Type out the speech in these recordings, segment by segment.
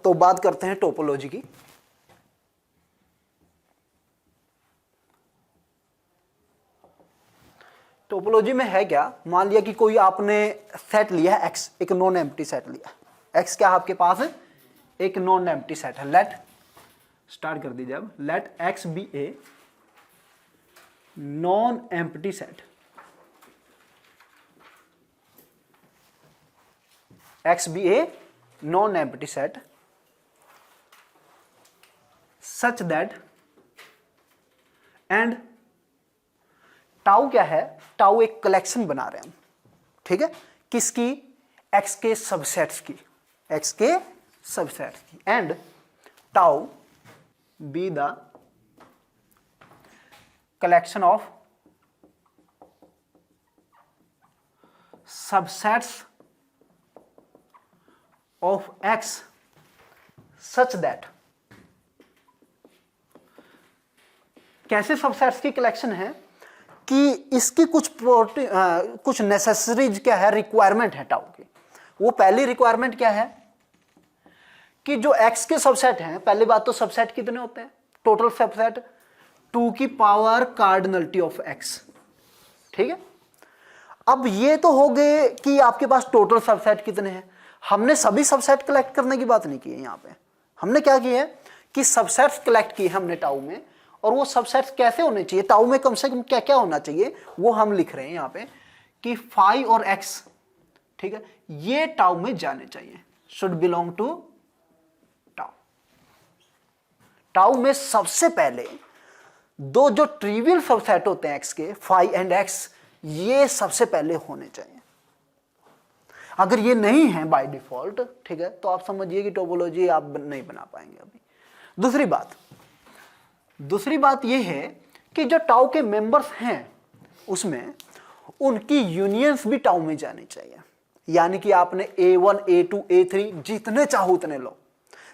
तो बात करते हैं टोपोलॉजी की। टोपोलॉजी में है क्या, मान लिया कि कोई आपने सेट लिया है x, एक नॉन एम्प्टी सेट लिया, x क्या आपके पास है, एक नॉन एम्प्टी सेट है। लेट स्टार्ट कर दीजिए अब, let x be a non empty set, x be a non empty set such that, and tau क्या है, टाउ एक कलेक्शन बना रहे हैं हम, ठीक है, किसकी, x के सबसेट्स की, x के सबसेट्स की, and tau be the collection of subsets of x such that, कैसे सबसेट्स की कलेक्शन है कि इसकी कुछ नेसेसरीज क्या है, रिक्वायरमेंट है टाउ की। वो पहली रिक्वायरमेंट क्या है कि जो x के सबसेट हैं, पहली बात तो सबसेट कितने होते हैं, टोटल सबसेट 2 की पावर कार्डिनलिटी ऑफ x, ठीक है। अब ये तो हो गए कि आपके पास टोटल सबसेट कितने हैं। हमने सभी सबसेट कलेक्ट करने की बात नहीं की है, यहां पे हमने क्या किया है कि सबसेट्स कलेक्ट किए हमने टाउ में, और वो सबसेट्स कैसे होने चाहिए, टाउ में कम से कम क्या क्या होना चाहिए वो हम लिख रहे हैं यहां पे कि फाई और x, ठीक है, ये टाउ में जाने चाहिए, should belong to tau. Tau में सबसे पहले दो जो ट्रिवियल सबसेट होते हैं x के, फाई एंड x, ये सबसे पहले होने चाहिए। अगर ये नहीं है बाय डिफॉल्ट, ठीक है, तो आप समझिए कि टोपोलॉजी आप नहीं बना पाएंगे अभी। दूसरी बात यह है कि जो टाउ के मेंबर्स हैं उसमें उनकी यूनियंस भी टाउ में जानी चाहिए, यानी कि आपने A1 A2 A3 जितने चाहो उतने लो,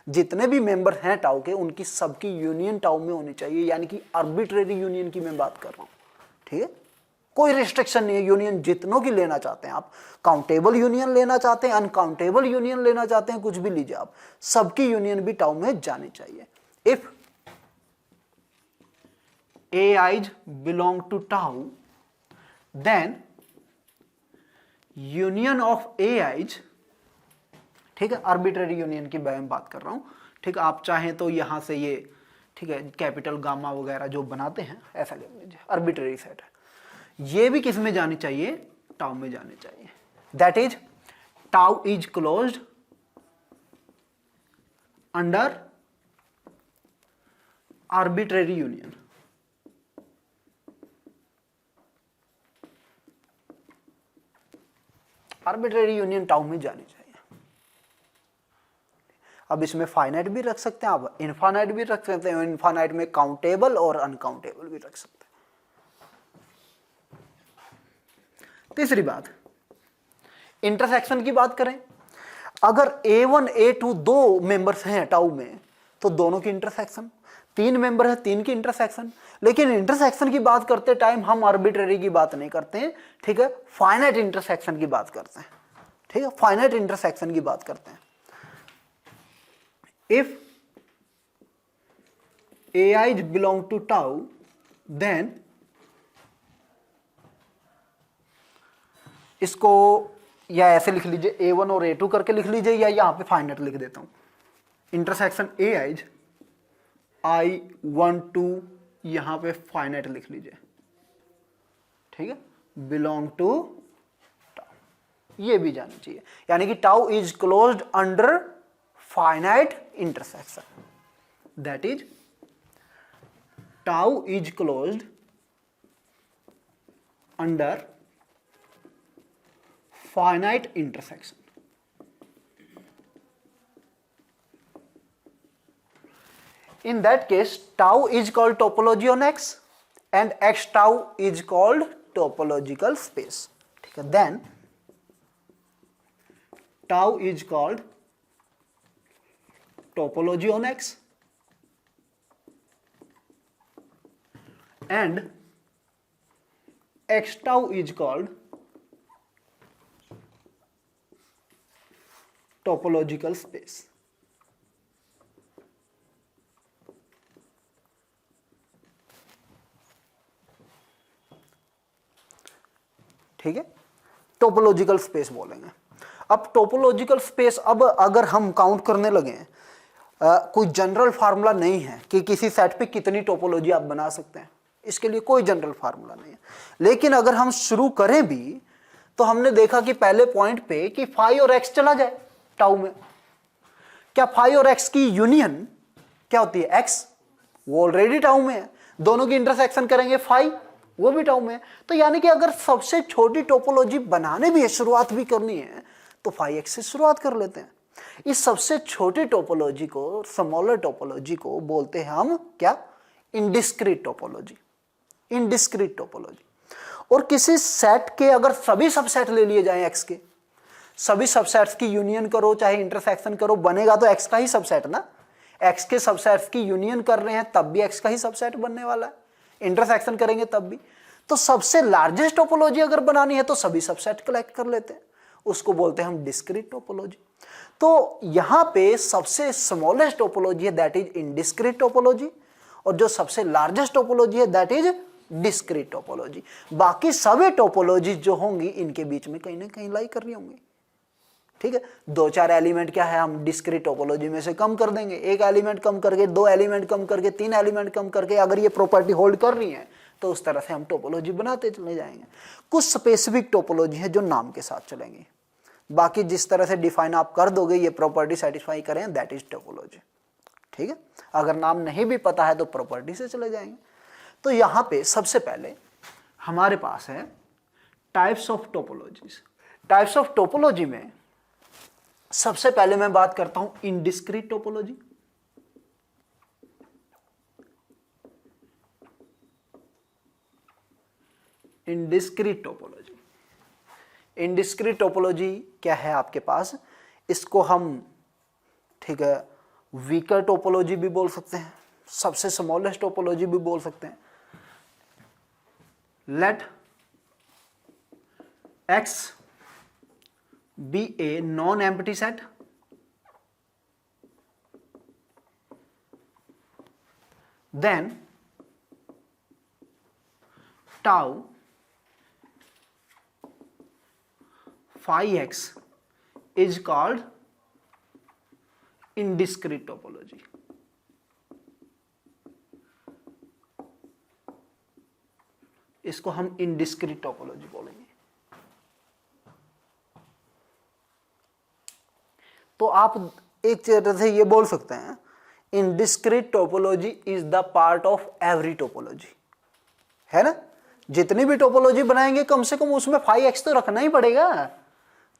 जितने भी मेंबर हैं टाउ के उनकी सबकी यूनियन टाउ में होनी चाहिए, यानी कि आर्बिट्रेरी यूनियन की मैं बात कर रहा हूं, ठीक है, कोई रिस्ट्रिक्शन नहीं है, यूनियन जितनों की लेना चाहते हैं आप, काउंटेबल यूनियन लेना चाहते हैं, अनकाउंटेबल यूनियन लेना चाहते हैं, कुछ भी लीजिए आप, सबकी यूनियन भी टाउ में जानी चाहिए। If ai's belong to tau, then union of ai's, ठीक है, आर्बिट्रेरी यूनियन की मैं बात कर रहा हूं, ठीक है, आप चाहें तो यहां से ये, ठीक है, कैपिटल गामा वगैरह जो बनाते हैं ऐसा ले लीजिए, आर्बिट्रेरी सेट है, ये भी किस में जानी चाहिए, टाउ में जानी चाहिए। That is tau is closed under arbitrary union. Arbitrary union tau में जानी चाहिए। अब इसमें फाइनाइट भी रख सकते हैं आप, इनफाइनाइट भी रख सकते हैं, इनफाइनाइट में काउंटेबल और अनकाउंटेबल भी रख सकते हैं। तीसरी बात, इंटरसेक्शन की बात करें, अगर A1 A2 दो मेंबर्स हैं टाउ में तो दोनों की इंटरसेक्शन, 3 मेंबर है 3 की इंटरसेक्शन, लेकिन इंटरसेक्शन की बात करते टाइम हम आर्बिट्रेरी की बात नहीं करते हैं, ठीक है, फाइनाइट इंटरसेक्शन की बात करते हैं, ठीक है, फाइनाइट इंटरसेक्शन की बात करते हैं। If ai belong to tau, then इसको या ऐसे लिख लीजिए, A1 और A2 करके लिख लीजिए, या यहां पे फाइनाइट लिख देता हूं, इंटरसेक्शन ai I1 2, यहां पे फाइनाइट लिख लीजिए, ठीक है, बिलोंग टू टाउ, ये भी जाना चाहिए, यानी कि tau is closed under finite intersection, that is tau is closed under finite intersection. In that case, tau is called topology on X and X tau is called topological space. ठीक है, then tau is called topology on X and X tau is called topological space. ठीक है, topological space बोलेंगे। अब topological space, अब अगर हम count करने लगे, कोई जनरल फार्मूला नहीं है कि किसी सेट पे कितनी टोपोलॉजी आप बना सकते हैं, इसके लिए कोई जनरल फार्मूला नहीं है। लेकिन अगर हम शुरू करें भी तो हमने देखा कि पहले पॉइंट पे कि फाई और एक्स चला जाए टाउ में, क्या फाई और एक्स की यूनियन क्या होती है, एक्स, वो ऑलरेडी टाउ में है, दोनों की इंटरसेक्शन करेंगे फाई, वो भी टाउ में है। तो यानी कि अगर सबसे छोटी टोपोलॉजी बनाने भी है, शुरुआत भी करनी है, तो फाई एक्स से शुरुआत कर लेते हैं। इस सबसे छोटी टोपोलॉजी को, स्मॉलर टोपोलॉजी को बोलते हैं हम क्या, इनडिस्क्रीट टोपोलॉजी, इनडिस्क्रीट टोपोलॉजी। और किसी सेट के अगर सभी सबसेट ले लिए जाएं एक्स के, सभी सबसेट्स की यूनियन करो चाहे इंटरसेक्शन करो, बनेगा तो एक्स का ही सबसेट ना। एक्स के सबसेट्स की यूनियन कर रहे हैं तब भी एक्स का ही सबसेट बनने वाला है, इंटरसेक्शन करेंगे तब भी। तो सबसे लार्जेस्ट टोपोलॉजी अगर बनानी है तो सभी सबसेट कलेक्ट कर लेते हैं, उसको बोलते हैं हम डिस्क्रीट टोपोलॉजी। तो यहां पे सबसे स्मॉलेस्ट टोपोलॉजी है दैट इज इनडिस्क्रीट टोपोलॉजी, और जो सबसे लार्जेस्ट टोपोलॉजी है दैट इज डिस्क्रीट टोपोलॉजी। बाकी सभी टोपोलॉजी जो होंगी इनके बीच में कहीं ना कहीं लाई कर रही होंगी, ठीक है। 2-4 एलिमेंट क्या है हम डिस्क्रीट टोपोलॉजी में से कम कर देंगे, एक एलिमेंट कम करके, 2 एलिमेंट कम करके, 3 एलिमेंट कम करके, अगर ये प्रॉपर्टी होल्ड कर रही है तो उस तरह से हम टोपोलॉजी बनाते चले जाएंगे। कुछ स्पेसिफिक टोपोलॉजी है जो नाम के साथ चलेंगे, बाकी जिस तरह से डिफाइन आप कर दोगे ये प्रॉपर्टी सेटिस्फाई करें दैट इज टोपोलॉजी, ठीक है। अगर नाम नहीं भी पता है तो प्रॉपर्टी से चले जाएंगे। तो यहां पे सबसे पहले हमारे पास है types of topologies. Types of topology में सबसे पहले मैं बात करता हूं indiscrete topology. Indiscrete topology, indiscrete topology क्या है आपके पास, इसको हम, ठीक है, वीकर टोपोलॉजी भी बोल सकते हैं, सबसे स्मॉलेस्ट टोपोलॉजी भी बोल सकते हैं। Let x be a non empty set, then tau phi x is called indiscrete topology. इसको हम इनडिस्क्रीट टोपोलॉजी बोलेंगे। तो आप एक तरह से ये बोल सकते हैं indiscrete topology is the part of every topology, है ना। जितनी भी टोपोलॉजी बनाएंगे कम से कम उसमें फाई एक्स तो रखना ही पड़ेगा।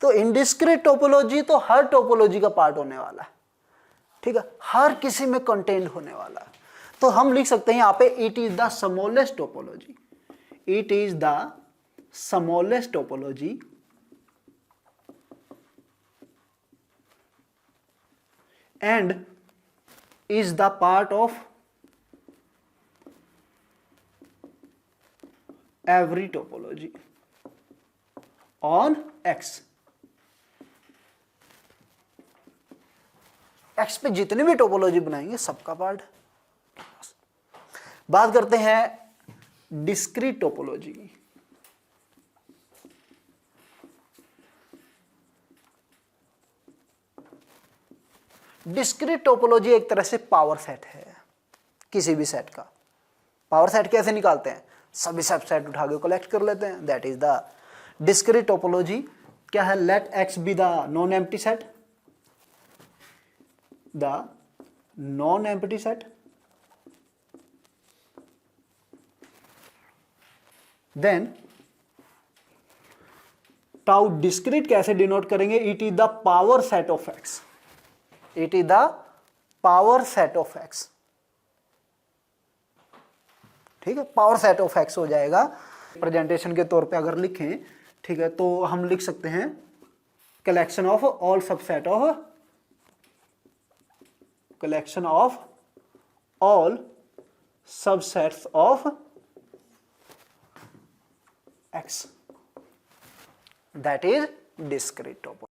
तो इनडिस्क्रीट टोपोलॉजी तो हर टोपोलॉजी का पार्ट होने वाला है, ठीक है, हर किसी में कंटेंट होने वाला है। तो हम लिख सकते हैं यहां पे it is the smallest topology, it is the smallest topology and is the part of every topology on X. X पे जितनी भी टोपोलॉजी बनाएंगे सबका पार्ट। बात करते हैं डिस्क्रीट टोपोलॉजी की। डिस्क्रीट टोपोलॉजी एक तरह से पावर सेट है, किसी भी सेट का पावर सेट कैसे निकालते हैं, सभी सबसेट उठा के कलेक्ट कर लेते हैं, that is the discrete topology. क्या है, let x be the non empty set, the non empty set, then tau discrete कैसे डिनोट करेंगे, it is the power set of x, it is the power set of x, ठीक है, power set of x हो जाएगा। Presentation के तौर पे अगर लिखें, ठीक है, तो हम लिख सकते हैं collection of all subset of, collection of all subsets of x, that is discrete topology.